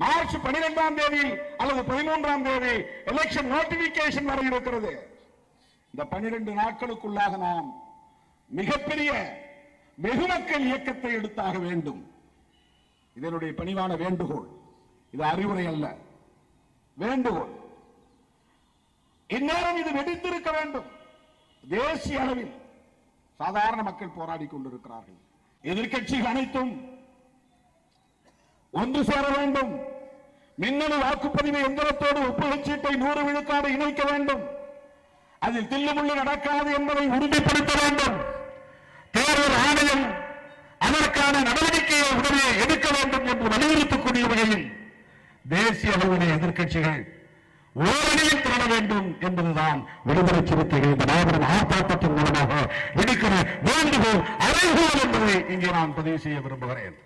March 12ஆம் தேதி அல்லது 13ஆம் தேதி எலெக்ஷன் நோட்டிபிகேஷன் வர இருக்கிறது. இந்த 12 நாட்களுக்குள்ளாக நாம் மிகப்பெரிய வெகுமக்கள் இயக்கத்தை எடுத்தாக வேண்டும். இதனுடைய பணிவான வேண்டுகோள். இது அறிவுரை அல்ல, வேண்டுகோள். இந்நேரம் இது வெடித்திருக்க வேண்டும். தேசிய அளவில் சாதாரண மக்கள் போராடி கொண்டிருக்கிறார்கள். எதிர்க்கட்சிகள் அனைத்தும் ஒன்று சேர வேண்டும். மின்னணு வாக்குப்பதிவு எந்திரத்தோடு ஒப்புகைச் சீட்டை 100 விழுக்காடு இணைக்க வேண்டும். அதில் தில்லுமுள்ளு நடக்காது என்பதை உறுதிப்படுத்த வேண்டும். தேர்தல் ஆணையம் அதற்கான நடவடிக்கையை உடனே எடுக்க வேண்டும் என்று வலியுறுத்தக்கூடிய வகையில் தேசிய அளவிலே எதிர்க்கட்சிகள் ஓரணியில் திரள வேண்டும் என்பதுதான் விடுதலை சிறுத்தைகள் இந்த மாபெரும் ஆர்ப்பாட்டத்தின் மூலமாக விடுக்கிற வேண்டுகோள், அறைகோள் என்பதை இங்கே நான் பதிவு செய்ய விரும்புகிறேன்.